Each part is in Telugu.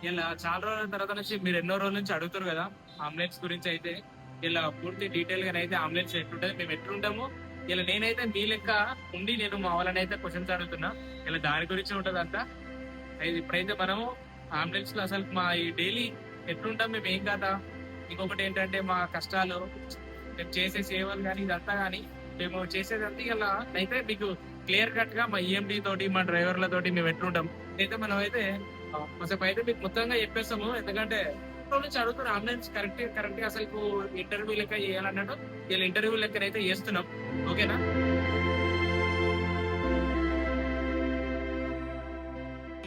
ఇలా చాలా రోజుల తర్వాత నుంచి మీరు ఎన్నో రోజుల నుంచి అడుగుతారు కదా ఆమ్లెట్స్ గురించి అయితే, ఇలా పూర్తి డీటెయిల్ గా అయితే ఆమ్లెట్స్ ఎట్లుంటది, మేము ఎట్లుంటాము. ఇలా నేనైతే మీ లెక్క ఉండి నేను మా వాళ్ళని అయితే క్వశ్చన్స్ అడుగుతున్నా. ఇలా దాని గురించి ఉంటది అంతా. అయితే ఇప్పుడైతే మనము ఆమ్లెట్స్ లో అసలు మా ఈ డైలీ ఎట్లుంటాం, మేము ఏం కదా, ఇంకొకటి ఏంటంటే మా కష్టాలు, మేము చేసే సేవలు కానీ ఇదంతా కానీ మేము చేసేదంతా ఇలా అయితే మీకు క్లియర్ కట్ గా మా ఈఎండి తోటి మా డ్రైవర్ల తోటి మేము ఎట్లుంటాం అయితే మనం అయితే కాసేపు అయితే మీకు మొత్తంగా చెప్పేస్తాము. ఎందుకంటే రోజు నుంచి అడుగుతున్నారు ఆన్లైన్స్ కరెక్ట్ గా అసలు ఇంటర్వ్యూ లెక్క చేయాలన్నట్టు ఇలా ఇంటర్వ్యూ లెక్క అయితే చేస్తున్నాం. ఓకేనా?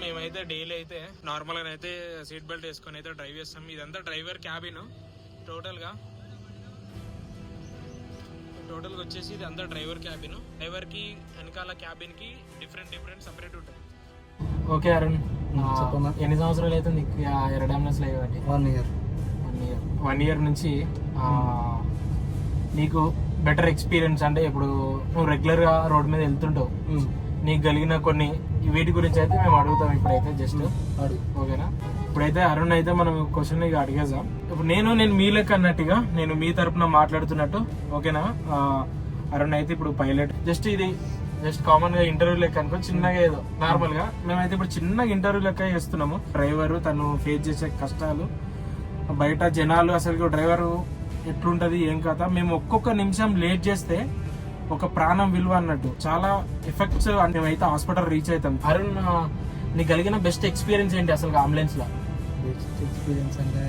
మేమైతే డైలీ అయితే నార్మల్ గా అయితే సీట్ బెల్ట్ వేసుకొని అయితే డ్రైవ్ చేస్తాం. ఇదంతా డ్రైవర్ క్యాబిన్ టోటల్ గా వచ్చేసి ఇది అంతా డ్రైవర్ క్యాబిన్. డ్రైవర్ కి వెనకాల క్యాబిన్ కి డిఫరెంట్ సపరేట్ ఉంటుంది. ఓకే అరుణ్, ఎన్ని సంవత్సరాలు అయితే నీకు ఏరోడైనమిక్స్ లో? 1 year. 1 year నుంచి నీకు బెటర్ ఎక్స్పీరియన్స్ అంటే ఇప్పుడు నువ్వు రెగ్యులర్ గా రోడ్ మీద వెళ్తుంటావు, నీకు కలిగిన కొన్ని వీటి గురించి అయితే మేము అడుగుతాం ఇప్పుడైతే. జస్ట్ ఓకేనా? ఇప్పుడైతే అరుణ్ అయితే మనం క్వశ్చన్ ఇక అడిగేద్దాం. ఇప్పుడు నేను మీ లెక్క అన్నట్టుగా నేను మీ తరపున మాట్లాడుతున్నట్టు. ఓకేనా? అరుణ్ అయితే ఇప్పుడు పైలట్. జస్ట్ కామన్ గా ఇంటర్వ్యూ లెక్క అనుకో, చిన్నగా ఏదో నార్మల్ గా మేమైతే ఇప్పుడు చిన్నగా ఇంటర్వ్యూ లెక్క చేస్తున్నాము. డ్రైవర్ తను ఫేస్ చేసే కష్టాలు, బయట జనాలు, అసలు డ్రైవర్ ఎట్లుంటది, ఏం కథ. మేము ఒక్కొక్క నిమిషం లేట్ చేస్తే ఒక ప్రాణం విలువ అన్నట్టు చాలా ఎఫెక్ట్స్. మేమైతే హాస్పిటల్ రీచ్ అవుతాం. అరుణ్, నీకు కలిగిన బెస్ట్ ఎక్స్పీరియన్స్ ఏంటి అసలు అంబులెన్స్ లో? బెస్ట్ ఎక్స్పీరియన్స్ అంటే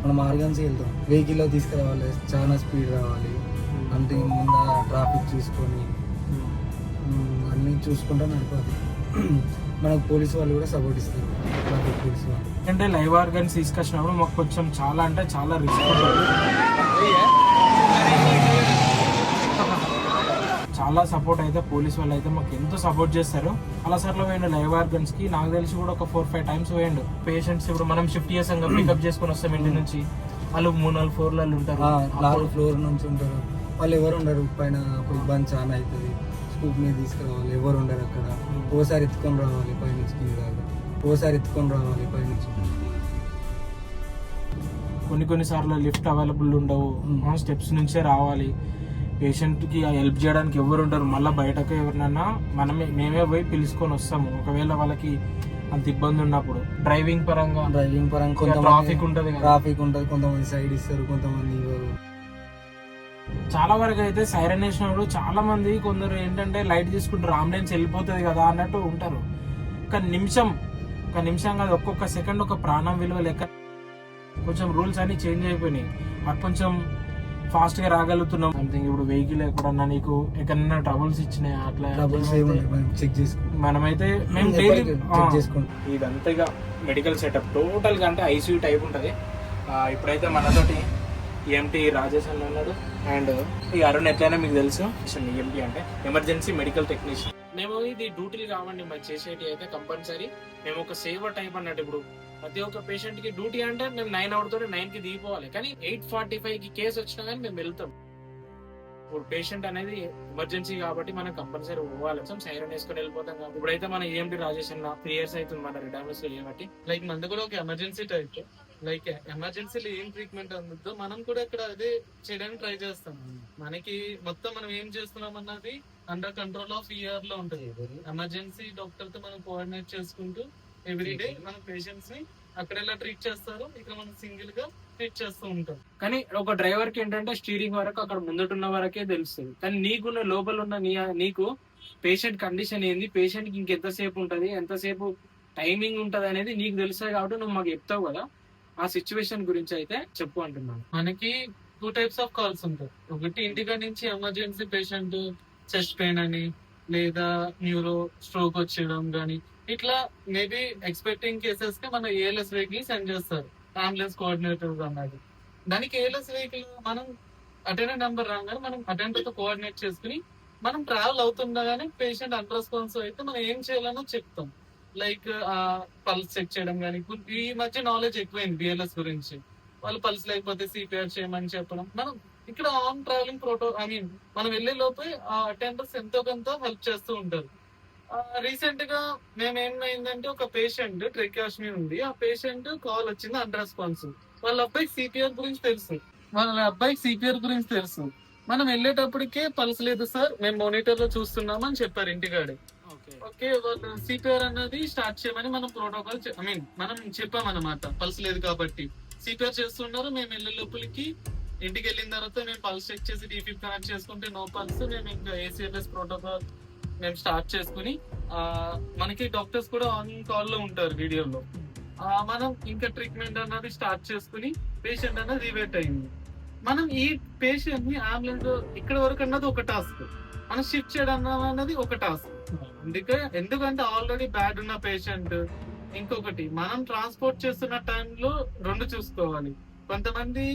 మనం ఆర్గన్స్ వెళ్తాం, వెహికల్లో తీసుకురావాలి, చాలా స్పీడ్ రావాలి, అంటే ముందు ట్రాఫిక్ చూసుకొని అన్నీ చూసుకుంటా నడపాలి. మనకు పోలీసు వాళ్ళు కూడా సపోర్ట్ ఇస్తారు, ట్రాఫిక్ పోలీసు వాళ్ళు. అంటే లైవ్ ఆర్గన్స్ తీసుకొచ్చినప్పుడు మాకు కొంచెం చాలా అంటే చాలా రిస్క్ ఉంటుంది. చాలా సపోర్ట్ అయితే పోలీస్ వాళ్ళు అయితే మాకు ఎంతో సపోర్ట్ చేస్తారు. అలా సార్లు పోయిండు లైవ్ ఆర్గన్స్ కి, నాకు తెలిసి కూడా ఒక 4-5 times పోయిండు. పేషెంట్స్ ఇప్పుడు మనం షిఫ్ట్ చేసాం, పికప్ చేసుకుని వస్తాం ఇంటి నుంచి, వాళ్ళు 3-4 ఫ్లోర్లలో ఉంటారు, 4 ఫ్లోర్ నుంచి ఉంటారు. వాళ్ళు ఎవరు ఉండరు పైన, అప్పుడు ఇబ్బంది చాలా అవుతుంది. స్కూప్ మీద తీసుకురావాలి, ఎవరు ఉండరు అక్కడ. ఓసారి ఎత్తుకొని రావాలి పైనుంచి కింద దాకా, ఓసారి ఎత్తుకొని రావాలి పైనుంచి. కొన్ని సార్లు లిఫ్ట్ అవైలబుల్ ఉండవు, స్టెప్స్ నుంచే రావాలి. పేషెంట్ కి హెల్ప్ చేయడానికి ఎవరు ఉంటారు, మళ్ళీ బయటకు ఎవరినన్నా మేమే పోయి పిలుచుకొని వస్తాము ఒకవేళ వాళ్ళకి అంత ఇబ్బంది ఉన్నప్పుడు. డ్రైవింగ్ పరంగా ట్రాఫిక్ ఉంటుంది, కొంతమంది సైడ్ ఇస్తారు, కొంతమంది ఇవ్వరు. చాలా వరకు అయితే సైరన్ వేసినప్పుడు చాలా మంది కొందరు ఏంటంటే లైట్ తీసుకుంటారు, అంబులెన్స్ వెళ్ళిపోతుంది కదా అన్నట్టు ఉంటారు. ఒక నిమిషం కాదు, ఒక్కొక్క సెకండ్ ఒక ప్రాణం విలువ లెక్క. కొంచెం రూల్స్ అన్ని చేంజ్ అయిపోయినాయి, అటు కొంచెం ఫాస్ట్ గా రాగలుగుతున్నాం. సంథింగ్ ఇప్పుడు వెహికల్ ఎక్కడన్నా నీకు ఎక్కడన్నా ట్రబుల్స్ ఇచ్చినాయి అట్లా మనమైతే మేము డైలీ ఇదంతా మెడికల్ సెటప్ టోటల్ గా అంటే ఐసీయూ టైప్ ఉంటది. ఇప్పుడైతే మనతోటి ఈఎంటీ రాజేష్ అని ఉన్నాడు, అండ్ ఈ అరుణ్ ఎట్లయినా మీకు తెలుసు. ఈఎంటీ అంటే ఎమర్జెన్సీ మెడికల్ టెక్నీషియన్. మేము ఇది డ్యూటీలు కావండి మరి చేసేటి అయితే కంపల్సరీ. మేము ఒక సేవర్ టైప్ అన్నట్టు. ఇప్పుడు ప్రతి ఒక్క పేషెంట్ కి డ్యూటీ అంటే మేము 9 అవుతుంటే 9 కి దిగిపోవాలి, కానీ 8:45 కి కేసు వచ్చినా కానీ మేము వెళ్తాం. ఇప్పుడు పేషెంట్ అనేది ఎమర్జెన్సీ కాబట్టి మనం కంపల్సరీ పోవాలి, సైరన్ వేసుకొని వెళ్ళిపోతాం. కాబట్టి ఇప్పుడైతే మన ఈఎంటీ రాజేష్ అన్న 3 years అవుతుంది మన రిటైర్మెంట్స్ లో చేయబట్టి. లైక్ మనది కూడా ఒక ఎమర్జెన్సీ టైప్. లైక్ ఎమర్జెన్సీలో ఏం ట్రీట్మెంట్ అందుతుందో మనం కూడా ఇక్కడ అదే చేయడానికి ట్రై చేస్తాం. మనకి మొత్తం మనం ఏం చేస్తున్నాం అన్నది అండర్ కంట్రోల్ ఆఫ్ ఈఆర్ లో ఉంటుంది. ఎమర్జెన్సీ డాక్టర్ తో మనం కోఆర్డినేట్ చేసుకుంటూ ఎవ్రీడే మన పేషెంట్స్ ని అక్కడ ఎలా ట్రీట్ చేస్తారో ఇక్కడ మనం సింగిల్ గా ట్రీట్ చేస్తూ ఉంటాం. కానీ ఒక డ్రైవర్ కి ఏంటంటే స్టీరింగ్ వరకు అక్కడ ముందటున్న వరకే తెలుస్తుంది, కానీ నీకున్న లోపల ఉన్న నీకు పేషెంట్ కండిషన్ ఏంది, పేషెంట్ కి ఇంకెంతసేపు ఉంటది, ఎంతసేపు టైమింగ్ ఉంటది అనేది నీకు తెలుస్తుంది. కాబట్టి నువ్వు మాకు చెప్తావు కదా, ఆ సిచ్యువేషన్ గురించి అయితే చెప్పు అంటున్నాను. మనకి 2 types ఆఫ్ కాల్స్ ఉంటాయి. ఒకటి ఇంటికా నుంచి ఎమర్జెన్సీ పేషెంట్ చెస్ట్ పెయిన్ అని, లేదా న్యూరో స్ట్రోక్ వచ్చేయడం కానీ, ఇట్లా మేబీ ఎక్స్పెక్టింగ్ కేసెస్ కి మన ఏఎల్ఎస్ వెహికల్ సెండ్ చేస్తారు, అంబులెన్స్ కోఆర్డినేటర్ అన్నది. దానికి ఏఎల్ఎస్ వెహికల్ మనం అటెండర్ నెంబర్ రాగానే మనం అటెండర్ తో కోఆర్డినేట్ చేసుకుని మనం ట్రావెల్ అవుతుండగానే పేషెంట్ అన్రెస్పాన్సివ్ అయితే మనం ఏం చేయాలనో చెప్తాం. లైక్ పల్స్ చెక్ చేయడం కానీ. ఈ మధ్య నాలెడ్జ్ ఎక్కువైంది బిఎల్ఎస్ గురించి. వాళ్ళు పల్స్ లేకపోతే సిపిఆర్ చేయమని చెప్పడం. మనం ఇక్కడ ఆన్ ట్రావెలింగ్ మనం వెళ్లే లోపే ఆ అటెండర్స్ ఎంతో కొంత హెల్ప్ చేస్తూ ఉంటారు. రీసెంట్ గా మేము ఏమైందంటే ఒక పేషెంట్ ట్రెకాస్మి ఉంది, ఆ పేషెంట్ కాల్ వచ్చింది అన్రెస్పాన్సివ్. వాళ్ళ అబ్బాయికి సిపిఆర్ గురించి తెలుసు. మనం వెళ్ళేటప్పటికే పల్స్ లేదు సార్, మేము మానిటర్ లో చూస్తున్నాం అని చెప్పారు ఇంటికాడే. ఓకే, వాళ్ళు సిపిఆర్ అన్నది స్టార్ట్ చేయమని మనం ప్రోటోకాల్ మనం చెప్పామన్నమాట, పల్స్ లేదు కాబట్టి. సిపిఆర్ చేస్తున్నారు, మేము వెళ్ళే లోపలికి ఇంటికి వెళ్ళిన తర్వాత మేము పల్స్ చెక్ చేసి డీఫిప్ కనెక్ట్ చేసుకుంటే నో పల్స్. మేము ఇంకా ఏసీఎల్ఎస్ ప్రోటోకాల్ మేము స్టార్ట్ చేసుకుని మనకి డాక్టర్స్ కూడా ఆన్ కాల్ లో ఉంటారు వీడియోలో. మనం ఇంకా ట్రీట్మెంట్ అన్నది స్టార్ట్ చేసుకుని పేషెంట్ అన్నది రివేట్ అయింది. మనం ఈ పేషెంట్ ని అంబులెన్స్ ఇక్కడ వరకు అన్నది ఒక టాస్క్, మనం షిఫ్ట్ చేయడం అన్నది ఒక టాస్క్. ఎందుకంటే ఆల్రెడీ బ్యాడ్ ఉన్న పేషెంట్. ఇంకొకటి, మనం ట్రాన్స్పోర్ట్ చేస్తున్న టైంలో రెండు చూసుకోవాలి. కొంతమంది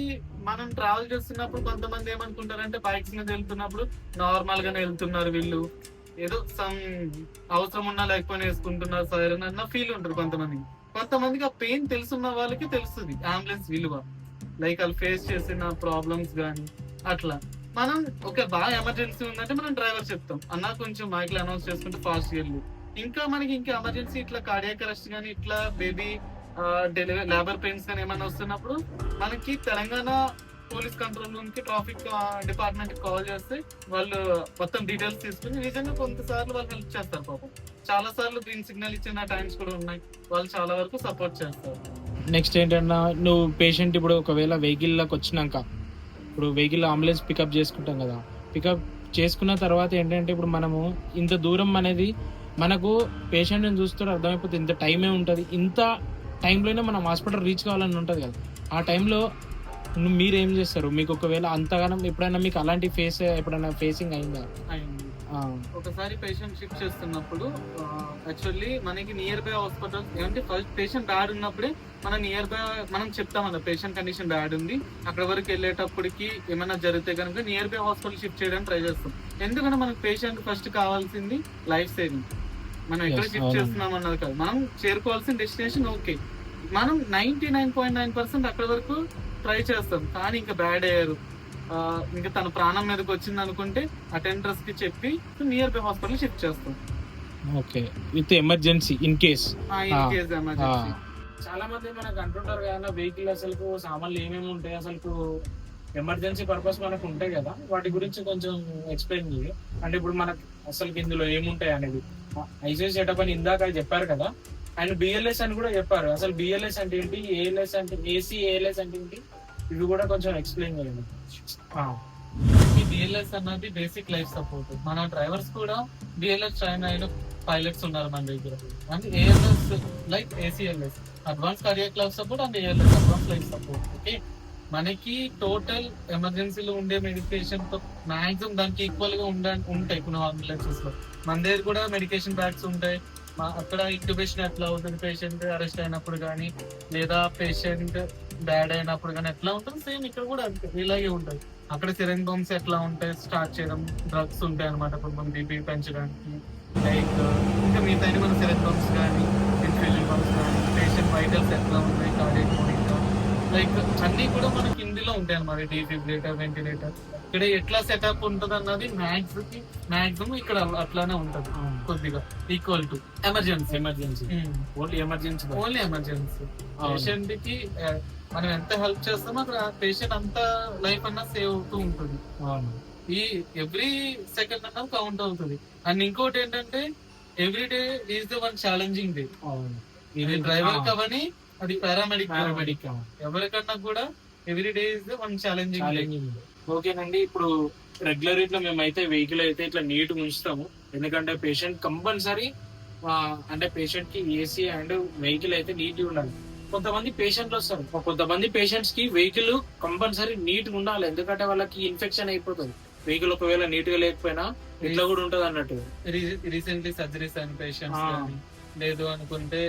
మనం ట్రావెల్ చేస్తున్నప్పుడు కొంతమంది ఏమనుకుంటారంటే బైక్స్ మీద వెళ్తున్నప్పుడు నార్మల్ గానే వెళ్తున్నారు వీళ్ళు, ఏదో సమ్ అవసరం ఉన్నా లేకపోయినా వేసుకుంటున్నారు సైరన్ అన్న ఫీల్ ఉంటుంది కొంతమందికి ఆ పెయిన్ తెలుసున్న వాళ్ళకి తెలుస్తుంది అంబులెన్స్ విలువ, లైక్ వాళ్ళు ఫేస్ చేసిన ప్రాబ్లమ్స్ గానీ అట్లా. మనం బాగా ఎమర్జెన్సీ ఉందంటే మనం డ్రైవర్ చెప్తాం, అన్న కొంచెం మైక్ లో అనౌన్స్ చేసుకుంటే ఫాస్ట్ వెళ్ళు. మనకి ఇంకా ఎమర్జెన్సీ ఇట్లా కార్డియాక్ అరెస్ట్ గానీ, ఇట్లా బేబీ డెలివరీ లేబర్ పెయిన్స్ కానీ ఏమైనా వస్తున్నప్పుడు మనకి తెలంగాణ పోలీస్ కంట్రోల్ రూమ్ కి ట్రాఫిక్ డిపార్ట్మెంట్ కి కాల్ చేస్తే వాళ్ళు మొత్తం డీటెయిల్స్ తీసుకుని నిజంగా కొంతసార్లు వాళ్ళు హెల్ప్ చేస్తారు. పాపం చాలా సార్లు గ్రీన్ సిగ్నల్ ఇచ్చిన టైమ్స్ కూడా ఉన్నాయి, వాళ్ళు చాలా వరకు సపోర్ట్ చేస్తారు. నెక్స్ట్ ఏంటన్నా, నువ్వు పేషెంట్ ఇప్పుడు ఒకవేళ వెహికల్లోకి వచ్చినాక, ఇప్పుడు వెహికల్ అంబులెన్స్ పికప్ చేసుకుంటాం కదా, పికప్ చేసుకున్న తర్వాత ఏంటంటే ఇప్పుడు మనము ఇంత దూరం అనేది మనకు పేషెంట్ని చూస్తే అర్థమైపోతుంది, ఇంత టైమే ఉంటుంది, ఇంత టైంలోనే మనం హాస్పిటల్ రీచ్ కావాలని ఉంటుంది కదా. ఆ టైంలో మీరు ఏం చేస్తారు? మీకు ఒకవేళ అంతగానం ఎప్పుడైనా మీకు అలాంటి ఎప్పుడైనా ఫేసింగ్ అయిందా? ఒకసారి పేషెంట్ షిఫ్ట్ చేస్తున్నప్పుడు యాక్చువల్లీ మనకి నియర్ బై హాస్పిటల్ ఏంటంటే ఫస్ట్ పేషెంట్ బ్యాడ్ ఉన్నప్పుడే మనం నియర్ బై మనం చెప్తామన్న పేషెంట్ కండిషన్ బ్యాడ్ ఉంది, అక్కడ వరకు వెళ్ళేటప్పటికి ఏమైనా జరిగితే కనుక నియర్ బై హాస్పిటల్ షిఫ్ట్ చేయడానికి ట్రై చేస్తాం. ఎందుకంటే మనకు పేషెంట్ ఫస్ట్ కావాల్సింది లైఫ్ సేవింగ్. మనం ఎక్కడ షిఫ్ట్ చేస్తున్నాం అన్నది కాదు, మనం చేరుకోవాల్సిన డెస్టినేషన్. ఓకే, మనం 99.9% అక్కడ వరకు ట్రై చేస్తాం, కానీ ఇంకా బ్యాడ్ అయ్యారు, ఇంకా తన ప్రాణం మీదకి వచ్చింది అనుకుంటే అటెండర్స్ కి చెప్పి నియర్ బై హాస్పిటల్ షిఫ్ట్ చేస్తాం. Okay, with emergency in case emergency. చాలా మంది మనకు అంటుంటారు కదా, వెహికల్ అసలు సామాన్లు ఏమేమి ఉంటాయి, అసలు ఎమర్జెన్సీ పర్పస్ మనకు ఉంటాయి కదా, వాటి గురించి కొంచెం ఎక్స్ప్లెయిన్ చేయి. అంటే ఇప్పుడు మనకు అసలు ఇందులో ఏముంటాయి అనేది ఐసీయూ సెటప్ అని ఇందాక చెప్పారు కదా, అండ్ బిఎల్ఎస్ అని కూడా చెప్పారు. అసలు బిఎల్ఎస్ అంటే ఏంటి, ఏఎల్ఎస్ అంటే ఏఎల్ఎస్ అంటే ఏంటి, ఇవి కూడా కొంచెం ఎక్స్ప్లెయిన్ చేయండి. ఈ బిఎల్ఎస్ అన్నది బేసిక్ లైఫ్ సపోర్ట్. మన డ్రైవర్స్ కూడా బిఎల్ఎస్ ట్రైన్ అయిన పైలట్స్ ఉన్నారు మన దగ్గర. అంటే ALS like ACLS advance cardiac life support, and ALS advance life support. Okay, మనకి టోటల్ ఎమర్జెన్సీలో ఉండే మెడికేషన్ తో మాక్సిమం దానికి ఈక్వల్ గా ఉంటాయి కొన్ని అంబులెన్సెస్ లో. మన దగ్గర కూడా మెడికేషన్ బ్యాగ్స్ ఉంటాయి. అక్కడ ఇంట్యుబేషన్ ఎట్లా అవుతుంది, పేషెంట్ అరెస్ట్ అయినప్పుడు కానీ లేదా పేషెంట్ బ్యాడ్ అయినప్పుడు కానీ ఎట్లా ఉంటుంది, సేమ్ ఇక్కడ కూడా ఇలాగే ఉంటుంది. అక్కడ సిరెంజ్ బంప్స్ ఎట్లా ఉంటాయి, స్టార్ట్ చేయడం, డ్రగ్స్ ఉంటాయి అనమాట కొంచెం బీపీ పెంచడానికి, లైక్ ఇంకా మిగతా మన సిరెంజ్ బంప్స్ కానీ ఇన్ఫ్యూజన్ బంప్స్ కానీ, పేషెంట్ వైటల్స్ ఎట్లా ఉన్నాయి, కార్డియాక్ మానిటర్, లైక్ అన్ని కూడా మనకి ఇందులో ఉంటాయి అనమాట. డీఫిబ్రిలేటర్, వెంటిలేటర్, ఇక్కడ ఎట్లా సెటప్ ఉంటది అన్నది మాక్సిమం ఇక్కడ అట్లానే ఉంటది, కొద్దిగా equal to emergency. Only emergency patient కి మనం ఎంత హెల్ప్ చేస్తామో అక్కడ పేషెంట్ అంత లైఫ్ అన్నా సేవ్ అవుతూ ఉంటుంది. ఈ ఎవ్రీ సెకండ్ అన్నా కౌంట్ అవుతుంది. అండ్ ఇంకోటి ఏంటంటే every day is the one challenging day. ఇది డ్రైవర్ కవని, అది పారామెడిక్ ఎవరికన్నా కూడా every day is the one challenging day. ఓకేనండి, ఇప్పుడు రెగ్యులర్ ఇట్లా మేమైతే వెహికల్ అయితే ఇట్లా నీట్ ఉంచుతాము, ఎందుకంటే పేషెంట్ కంపల్సరీ అంటే పేషెంట్ కి ఏసీ అండ్ వెహికల్ అయితే నీట్ ఉండాలి. కొంతమంది పేషెంట్లు వస్తారు, కొంతమంది పేషెంట్స్ కి వెహికల్ కంపల్సరీ నీట్ గా ఉండాలి, ఎందుకంటే వాళ్ళకి ఇన్ఫెక్షన్ అయిపోతుంది. వెహికల్ ఒకవేళ నీట్ గా లేకపోయినా ఇట్లా కూడా ఉంటది అన్నట్టు. రీసెంట్లీ సర్జరీస్ అయిన పేషెంట్స్ లేదు అనుకుంటే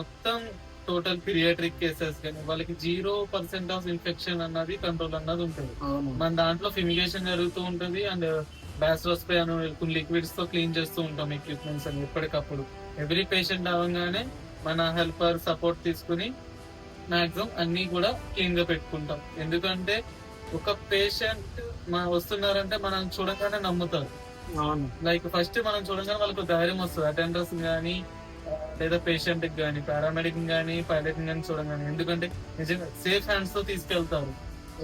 మొత్తం టోటల్ పీడియాట్రిక్ కేసెస్ కానీ వాళ్ళకి 0% ఆఫ్ ఇన్ఫెక్షన్ అన్నది కంట్రోల్ అన్నది ఉంటుంది. మన దాంట్లో ఫిమిగేషన్ జరుగుతూ ఉంటుంది, అండ్ బ్యాస్లో స్ప్రే అని కొన్ని లిక్విడ్స్ తో క్లీన్ చేస్తూ ఉంటాం ఎక్విప్మెంట్స్ అని ఎప్పటికప్పుడు. ఎవ్రీ పేషెంట్ అవగానే మన హెల్పర్ సపోర్ట్ తీసుకుని మాక్సిమం అన్ని కూడా క్లీన్ గా పెట్టుకుంటాం. ఎందుకంటే ఒక పేషెంట్ వస్తున్నారంటే మనం చూడగానే నమ్ముతారు, అవును. లైక్ ఫస్ట్ మనం చూడగానే వాళ్ళకి ధైర్యం వస్తుంది, అటెండర్స్ కానీ లేదా పేషెంట్ కి కానీ, పారామెడిక్ కానీ, పైలట్ కానీ చూడగానే. ఎందుకంటే నిజంగా సేఫ్ హ్యాండ్స్ తో తీసుకెళ్తారు.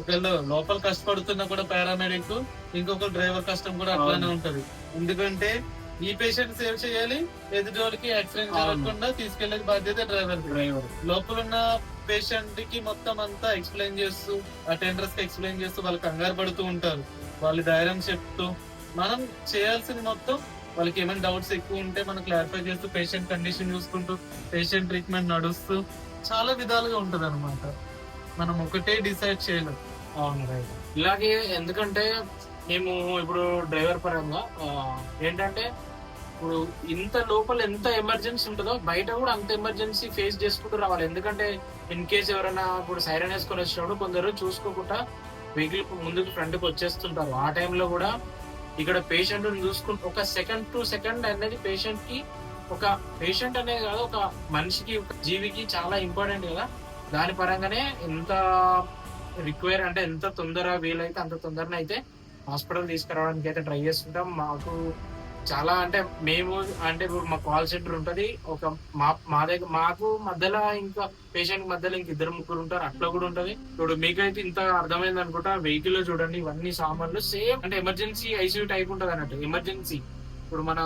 ఒకళ్ళు లోపల కష్టపడుతున్నా కూడా పారామెడిక్, ఇంకొక డ్రైవర్ కష్టం కూడా అట్లానే ఉంటది. ఎందుకంటే ఈ పేషెంట్ సేవ్ చేయాలి, ఎదుటి వాళ్ళకి యాక్సిడెంట్ జరగకుండా తీసుకెళ్లే బాధ్యత డ్రైవర్. లోపల ఉన్న పేషెంట్ కి మొత్తం అంతా ఎక్స్ప్లెయిన్ చేస్తూ, అటెండర్స్ కి ఎక్స్ప్లెయిన్ చేస్తూ వాళ్ళు కంగారు పడుతూ ఉంటారు. వాళ్ళు ధైర్యం చెప్తూ, మనం చేయాల్సింది మొత్తం వాళ్ళకి ఏమైనా డౌట్స్ ఎక్కువ ఉంటే మనం క్లారిఫై చేస్తూ, పేషెంట్ కండిషన్ చూసుకుంటూ, పేషెంట్ ట్రీట్మెంట్ నడుస్తూ చాలా విధాలుగా ఉంటది అనమాట. మనం ఒకటే డిసైడ్ చేయలేం. అవును, రైట్. ఇలాగే ఎందుకంటే మేము ఇప్పుడు డ్రైవర్ పరంగా ఏంటంటే ఇప్పుడు ఇంత లోపల ఎంత ఎమర్జెన్సీ ఉంటుందో బయట కూడా అంత ఎమర్జెన్సీ ఫేస్ చేసుకుంటూ రావాలి. ఎందుకంటే ఇన్ కేస్ ఎవరైనా ఇప్పుడు సైరన్ వేసుకొని వచ్చినప్పుడు కొందరు చూసుకోకుండా వెహికల్ ముందుకు ఫ్రంట్కి వచ్చేస్తుంటారు. ఆ టైంలో కూడా ఇక్కడ పేషెంట్ చూసుకుంటూ ఒక సెకండ్ టు సెకండ్ అనేది పేషెంట్ కి, ఒక పేషెంట్ అనేది కాదు, ఒక మనిషికి, ఒక జీవికి చాలా ఇంపార్టెంట్ కదా. దాని పరంగానే ఎంత రిక్వైర్ అంటే ఎంత తొందర వీలైతే అంత తొందరనే అయితే హాస్పిటల్ తీసుకురావడానికి అయితే ట్రై చేస్తుంటాం. మాకు చాలా అంటే మేము అంటే ఇప్పుడు మా కాల్ సెంటర్ ఉంటది, ఒక మా దగ్గర మాకు మధ్యలో ఇంకా పేషెంట్ మధ్యలో ఇంక 2-3 ఉంటారు, అట్లా కూడా ఉంటది. ఇప్పుడు మీకైతే ఇంత అర్థమైంది అనుకుంటా. వెహికల్ లో చూడండి ఇవన్నీ సామాన్లు సేమ్ అంటే ఎమర్జెన్సీ ఐసీయూ టైప్ ఉంటది అన్నట్టు. ఎమర్జెన్సీ ఇప్పుడు మన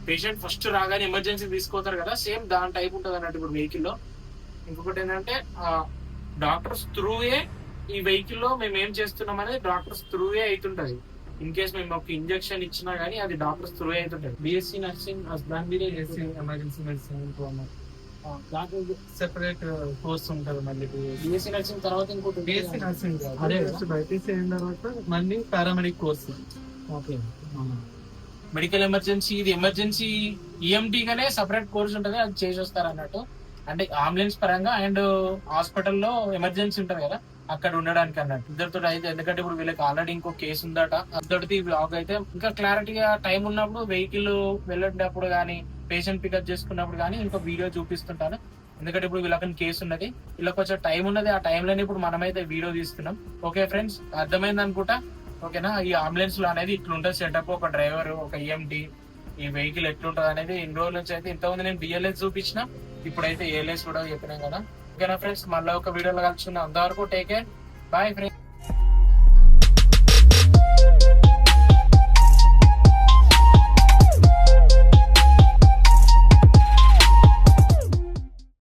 పేషెంట్ ఫస్ట్ రాగానే ఎమర్జెన్సీ తీసుకోతారు కదా, సేమ్ దాని టైప్ ఉంటది అన్నట్టు ఇప్పుడు వెహికల్ లో. ఇంకొకటి ఏంటంటే డాక్టర్స్ త్రూయే ఈ వెహికల్ లో మేము ఏం చేస్తున్నాం అనేది డాక్టర్స్ త్రూయే అవుతుంటది. ఇన్ కేస్ మేము ఒక ఇంజెక్షన్ ఇచ్చినా గానీ అది డాక్టర్స్ త్రూ అవుతుంటది. బిఎస్సీ నర్సింగ్ దాని మీద ఎమర్జెన్సీ మెడిసిన్ సెపరేట్ కోర్స్ ఉంటది. మళ్ళీ బిఎస్సీ నర్సింగ్ తర్వాత ఇంకోటి బిఎస్సీ నర్సింగ్ అదే బైపీసీ అయిన తర్వాత మళ్ళీ paramedic course. Okay, medical emergency, ఇది ఎమర్జెన్సీ ఈఎంటీ గానే సపరేట్ కోర్స్ ఉంటది, అది చేసి వస్తారు అన్నట్టు. అంటే అంబులెన్స్ పరంగా అండ్ హాస్పిటల్లో ఎమర్జెన్సీ ఉంటది కదా అక్కడ ఉండడానికి అన్నట్టు. ఇద్దరితో అయితే ఎందుకంటే ఇప్పుడు వీళ్ళకి ఆల్రెడీ ఇంకో కేసు ఉందట. అందరిది బ్లాగ్ అయితే ఇంకా క్లారిటీగా టైం ఉన్నప్పుడు వెహికల్ వెళ్ళేటప్పుడు కానీ, పేషెంట్ పికప్ చేసుకున్నప్పుడు కానీ ఇంకో వీడియో చూపిస్తుంటాను. ఎందుకంటే ఇప్పుడు వీళ్ళకి కేసు ఉన్నది, వీళ్ళకి కొంచెం టైం ఉన్నది. ఆ టైంలోనే ఇప్పుడు మనమైతే వీడియో తీస్తున్నాం. ఓకే ఫ్రెండ్స్, అర్థమైంది అనుకుంటా. ఓకేనా, ఈ అంబులెన్స్ లో అనేది ఇట్లుంటది సెటప్. ఒక డ్రైవర్, ఒక ఈఎంటీ, ఈ వెహికల్ ఎట్లుంటది అనేది ఇన్ని రోజుల నుంచి అయితే ఇంతకుముందు నేను బిఎల్ఎస్ చూపించిన, ఇప్పుడైతే ఏఎల్ఎస్ కూడా చెప్పినాం కదా. ఓకేనా ఫ్రెండ్స్, మళ్ళీ ఒక వీడియోలో కలుసుకున్నాం. అంతవరకు టేక్ కేర్, బాయ్ ఫ్రెండ్స్.